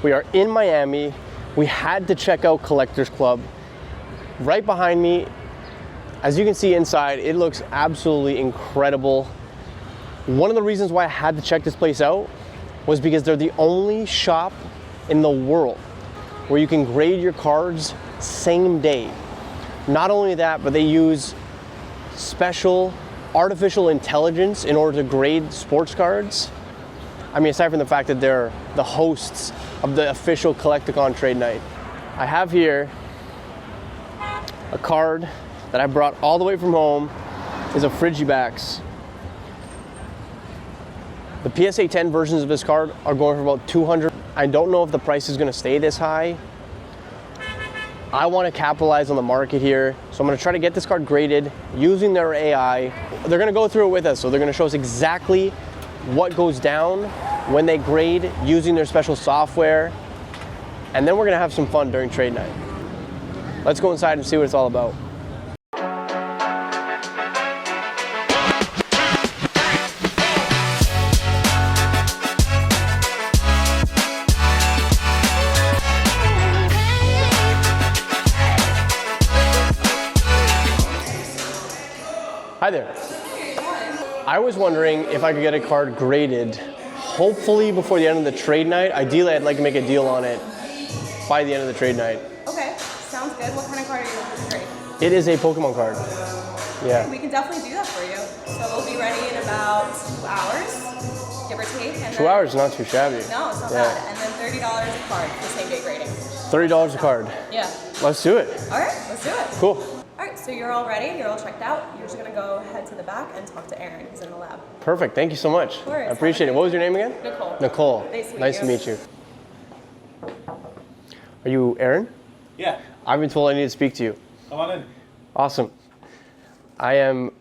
We are in Miami. We had to check out Collectors Club. Right behind me, as you can see inside, it looks absolutely incredible. One of the reasons why I had to check this place out was because they're the only shop in the world where you can grade your cards same day. Not only that, but they use special artificial intelligence in order to grade sports cards. I mean, aside from the fact that they're the hosts of the official Collecticon trade night. I have here a card that I brought all the way from home. Is a Frigibax. The PSA 10 versions of this card are going for about $200. I don't know if the price is going to stay this high. I want to capitalize on the market here, so I'm going to try to get this card graded using their AI. They're going to go through it with us, so they're going to show us exactly what goes down when they grade using their special software, and then we're going to have some fun during trade night. Let's go inside and see what it's all about. Hi there. I was wondering if I could get a card graded, hopefully before the end of the trade night. Ideally, I'd like to make a deal on it by the end of the trade night. Okay, sounds good. What kind of card are you looking to grade? It is a Pokemon card. Yeah. Okay, we can definitely do that for you. So we'll be ready in about 2 hours, give or take. And 2 hours is not too shabby. No, it's not bad. And then $30 a card for same day grading. $30 a card. Yeah. Let's do it. All right, let's do it. Cool. All right, so you're all ready, you're all checked out. You're just gonna go head to the back and talk to Aaron, who's in the lab. Perfect, thank you so much. Of course. I appreciate it. What was your name again? Nicole. Nicole. Nice to meet you. Are you Aaron? Yeah. I've been told I need to speak to you. Come on in. Awesome. I am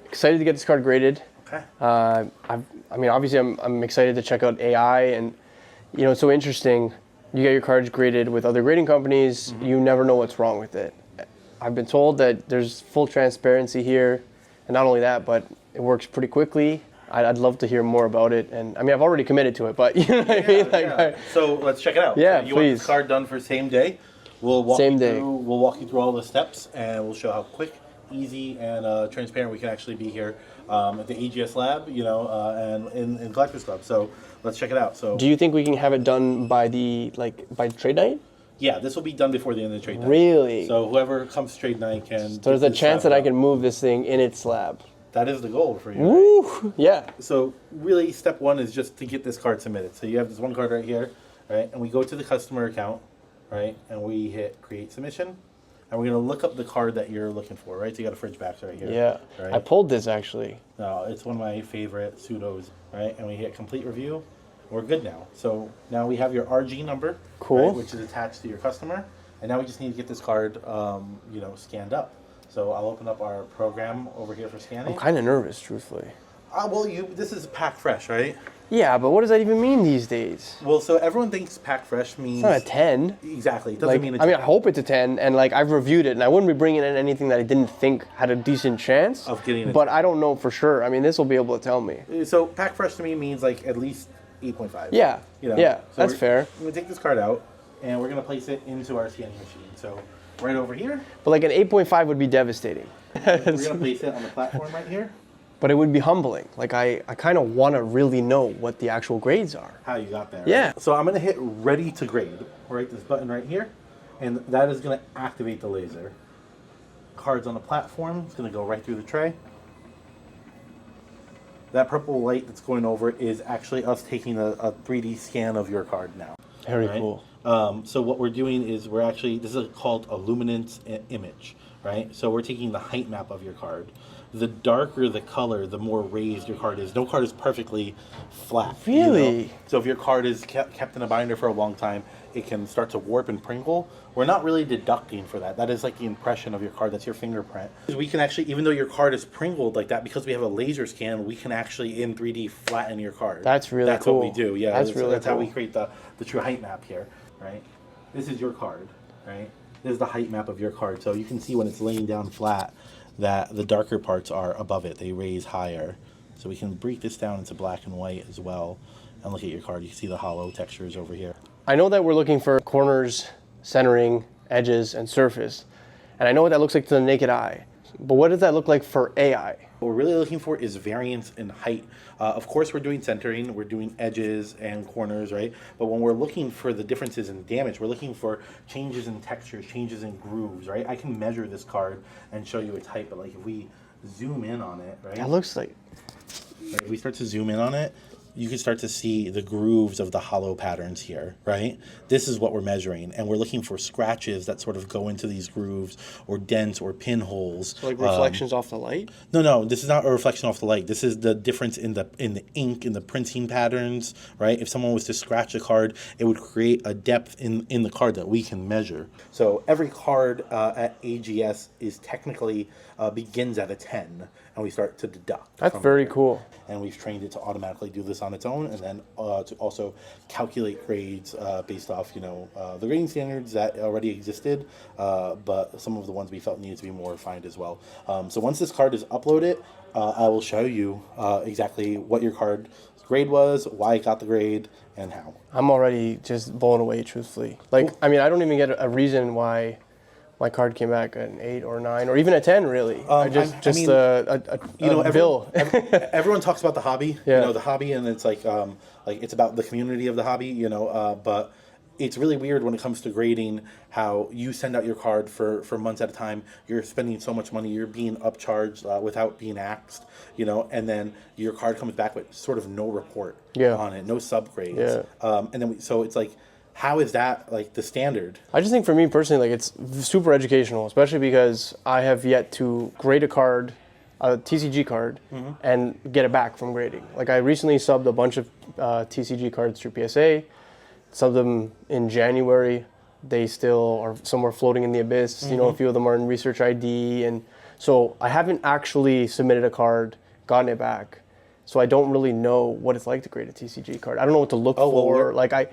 excited to get this card graded. Okay. I mean, obviously, I'm excited to check out AI, and you know, it's so interesting. You get your cards graded with other grading companies. Mm-hmm. You never know what's wrong with it. I've been told that there's full transparency here, and not only that, but it works pretty quickly. I'd love to hear more about it, and I mean, I've already committed to it, but you know what I mean? Like, so let's check it out. Yeah, so you please. want this card done for same day? We'll walk Same you day. through. We'll walk you through all the steps, and we'll show how quick, easy, and transparent we can actually be here at the AGS lab, you know, and in Collectors Club. So let's check it out. So, do you think we can have it done by by trade night? Yeah, this will be done before the end of the trade night. Really? So whoever comes to trade night can. So there's a chance that I can move this thing in its slab. That is the goal for you. Woo! Yeah. So really, step one is just to get this card submitted. So you have this one card right here, right? And we go to the customer account, right? And we hit create submission. And we're going to look up the card that you're looking for, right? So you got a Frigibax right here. Yeah. Right? I pulled this actually. No, it's one of my favorite pseudos, right? And we hit complete review. We're good now. So now we have your RG number, cool, right, which is attached to your customer. And now we just need to get this card, you know, scanned up. So I'll open up our program over here for scanning. I'm kind of nervous, truthfully. Well, this is packed fresh, right? Yeah, but what does that even mean these days? Well, so everyone thinks packed fresh means... It's not a 10. Exactly. It doesn't mean a 10. I mean, I hope it's a 10, and like I've reviewed it, and I wouldn't be bringing in anything that I didn't think had a decent chance of getting it. But I don't know for sure. I mean, this will be able to tell me. So packed fresh to me means like at least 8.5. Yeah. You know? Yeah, so that's fair. We're going to take this card out, and we're going to place it into our scanning machine. So right over here. But like an 8.5 would be devastating. We're going to place it on the platform right here. But it would be humbling. Like I kind of want to really know what the actual grades are. How you got there. Yeah. Right? So I'm going to hit ready to grade. Right, this button right here. And that is going to activate the laser. Cards on the platform. It's going to go right through the tray. That purple light that's going over it is actually us taking a 3D scan of your card now. Very right? cool. So what we're doing is this is called a luminance image, right? So we're taking the height map of your card. The darker the color, the more raised your card is. No card is perfectly flat. Really? You know? So if your card is kept in a binder for a long time, it can start to warp and crinkle. We're not really deducting for that. That is like the impression of your card. That's your fingerprint. We can actually, even though your card is crinkled like that, because we have a laser scan, we can actually in 3D flatten your card. That's really cool. That's what we do. Yeah, that's how we create the true height map here, right? This is your card, right? This is the height map of your card. So you can see when it's laying down flat that the darker parts are above it. They raise higher. So we can break this down into black and white as well and look at your card. You can see the hollow textures over here. I know that we're looking for corners, centering, edges, and surface. And I know what that looks like to the naked eye. But what does that look like for AI? What we're really looking for is variance in height. Of course, we're doing centering, we're doing edges and corners, right? But when we're looking for the differences in damage, we're looking for changes in textures, changes in grooves, right? I can measure this card and show you its height, but like if we zoom in on it, right? That looks like... Right, if we start to zoom in on it, you can start to see the grooves of the hollow patterns here, right? This is what we're measuring, and we're looking for scratches that sort of go into these grooves, or dents, or pinholes. So like reflections off the light? No, this is not a reflection off the light. This is the difference in the ink, in the printing patterns, right? If someone was to scratch a card, it would create a depth in the card that we can measure. So every card at AGS is technically begins at a 10, and we start to deduct. That's very cool. And we've trained it to automatically do this on its own, and then to also calculate grades based off, the grading standards that already existed, but some of the ones we felt needed to be more refined as well. So once this card is uploaded, I will show you exactly what your card's grade was, why it got the grade, and how. I'm already just blown away, truthfully. Like, cool. I mean, I don't even get a reason why my card came back an 8 or 9 or even a 10, really. A bill. Everyone talks about the hobby, yeah. The hobby, and it's like it's about the community of the hobby, but it's really weird when it comes to grading how you send out your card for months at a time. You're spending so much money, you're being upcharged without being asked, and then your card comes back with sort of no report on it, no subgrades. Yeah. And then so it's like, how is that like the standard? I just think for me personally, like it's super educational, especially because I have yet to grade a card, a TCG card, and get it back from grading. Like I recently subbed a bunch of TCG cards through PSA, subbed them in January. They still are somewhere floating in the abyss. A few of them are in research ID, and so I haven't actually submitted a card, gotten it back. So I don't really know what it's like to grade a TCG card. I don't know what to look for. Like I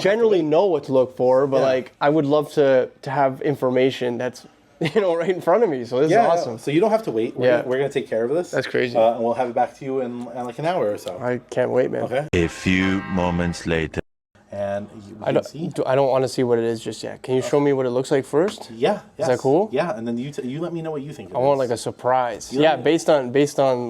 generally know what to look for, but like I would love to have information that's right in front of me. So this is awesome. So you don't have to wait. We're gonna take care of this. That's crazy. And we'll have it back to you in like an hour or so. I can't wait, man. Okay. A few moments later. And I don't want to see what it is just yet. Can you show me what it looks like first? Yeah. Is that cool? Yeah, and then you let me know what you think. I want like a surprise. Yeah, based on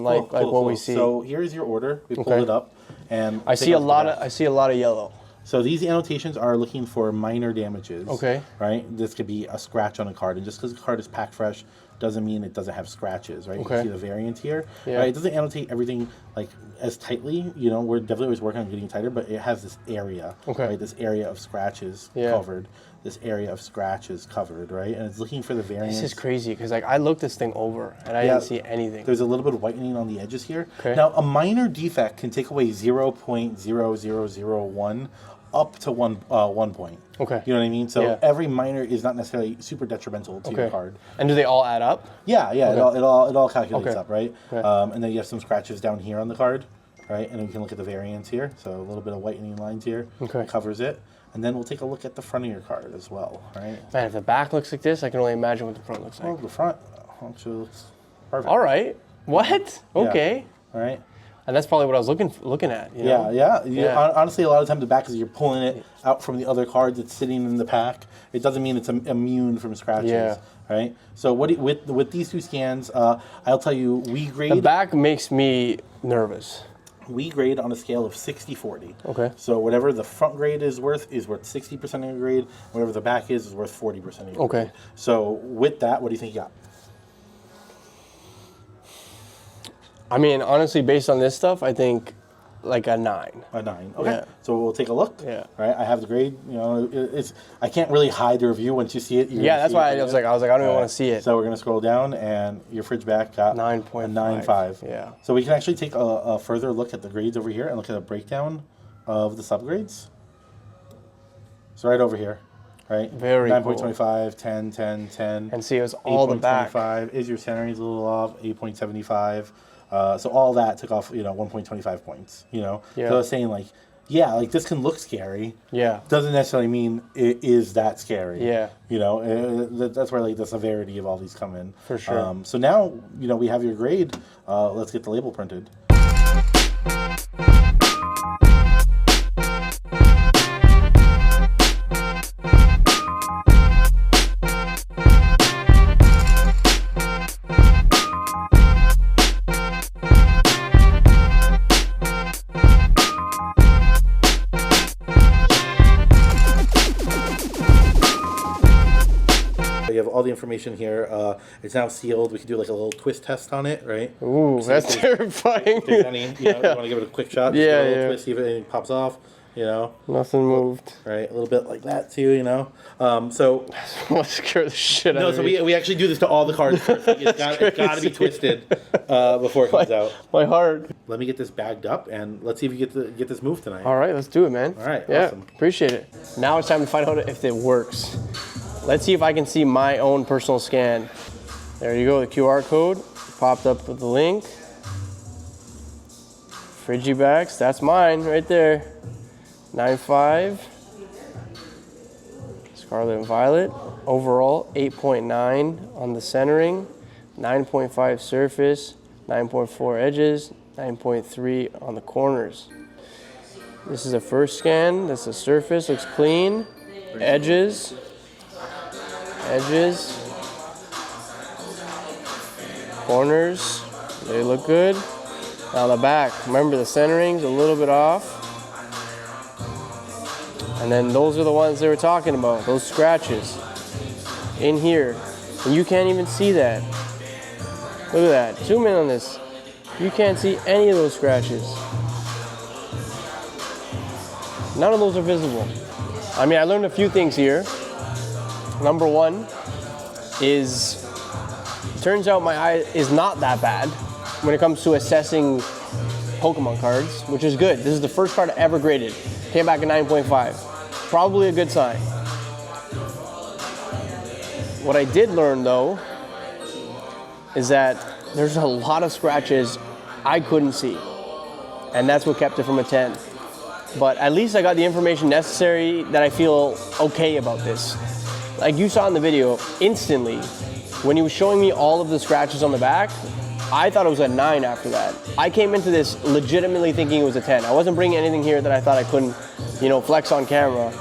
like what we see. So here's your order. We pulled it up, and I see a lot of yellow. So these annotations are looking for minor damages. Okay. Right. This could be a scratch on a card, and just because the card is packed fresh doesn't mean it doesn't have scratches, right? Okay. You see the variant here, yeah. Right? It doesn't annotate everything like as tightly, we're definitely always working on getting tighter, but it has this area, right? This area of scratches covered, this area of scratches covered, right? And it's looking for the variance. This is crazy, because like I looked this thing over and I didn't see anything. There's a little bit of whitening on the edges here. Okay. Now, a minor defect can take away 0.0001 up to one point. Okay. You know what I mean? So every minor is not necessarily super detrimental to your card. And do they all add up? Yeah. It all calculates up, right? Okay. And then you have some scratches down here on the card, right? And then we can look at the variance here. So a little bit of whitening lines here covers it. And then we'll take a look at the front of your card as well, right? Man, if the back looks like this, I can only imagine what the front looks like. Well, the front actually looks perfect. All right. What? Okay. All right. And that's probably what I was looking at. Honestly, a lot of times the back is you're pulling it out from the other cards that's sitting in the pack. It doesn't mean it's immune from scratches, right? So with these two scans, I'll tell you, we grade. The back makes me nervous. We grade on a scale of 60-40. Okay. So whatever the front grade is worth 60% of your grade. Whatever the back is worth 40% of your grade. So with that, what do you think you got? I mean, honestly, based on this stuff, I think like a 9. A 9. Okay. Yeah. So we'll take a look. Yeah. Right. I have the grade. I can't really hide the review once you see it. That's why I was like, I don't even want to see it. So we're gonna scroll down, and your fridge back got 9.5. Yeah. So we can actually take a further look at the grades over here and look at a breakdown of the subgrades. So right over here. Right? Very 9.25, 10, 10, 10. And see, it was all the back. 8.25 is your centering is a little off, 8.75. So all that took off, 1.25 points, So I was saying like this can look scary. Yeah. Doesn't necessarily mean it is that scary. Yeah. That's where like the severity of all these come in. For sure. So now, we have your grade. Let's get the label printed. you have all the information here. It's now sealed. We can do like a little twist test on it, right? Ooh, that's terrifying. If there's any, you want to give it a quick shot. Just Yeah, give it a little yeah. twist, see if anything pops off. Nothing moved. Right, a little bit like that too. So What scared the shit out no, of so me. we actually do this to all the cards first. Like, it's got to be twisted before it comes out. My heart. Let me get this bagged up and let's see if we get this moved tonight. All right, let's do it, man. All right, yeah, awesome. Appreciate it. Now it's time to find out if it works. Let's see if I can see my own personal scan. There you go, the QR code popped up with the link. Frigibacks, that's mine right there. 9.5. Scarlet and Violet. Overall, 8.9 on the centering, 9.5 surface, 9.4 edges, 9.3 on the corners. This is a first scan. That's the surface, looks clean. Edges, corners, they look good. Now the back, remember the centering's a little bit off. And then those are the ones they were talking about, those scratches in here. And you can't even see that. Look at that, zoom in on this. You can't see any of those scratches. None of those are visible. I mean, I learned a few things here. Number one is, turns out my eye is not that bad when it comes to assessing Pokemon cards, which is good. This is the first card I ever graded. Came back at 9.5. Probably a good sign. What I did learn though is that there's a lot of scratches I couldn't see. And that's what kept it from a 10. But at least I got the information necessary that I feel okay about this. Like you saw in the video, instantly, when he was showing me all of the scratches on the back, I thought it was a 9 after that. I came into this legitimately thinking it was a 10. I wasn't bringing anything here that I thought I couldn't, flex on camera.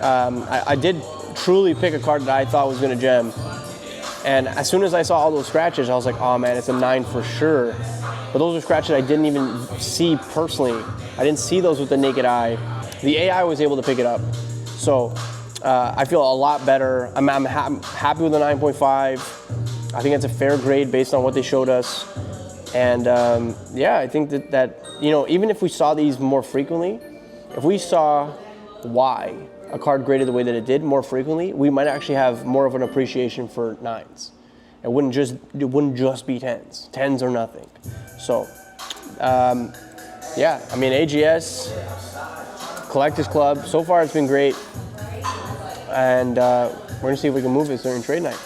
I did truly pick a card that I thought was gonna gem. And as soon as I saw all those scratches, I was like, oh man, it's a 9 for sure. But those are scratches I didn't even see personally. I didn't see those with the naked eye. The AI was able to pick it up. So I feel a lot better. I'm happy with the 9.5. I think that's a fair grade based on what they showed us. And yeah, I think that even if we saw these more frequently, if we saw why a card graded the way that it did more frequently, we might actually have more of an appreciation for 9s. It wouldn't just be 10s. 10s or nothing. So yeah, I mean, AGS, Collectors Club, so far it's been great. And we're gonna see if we can move this during trade night.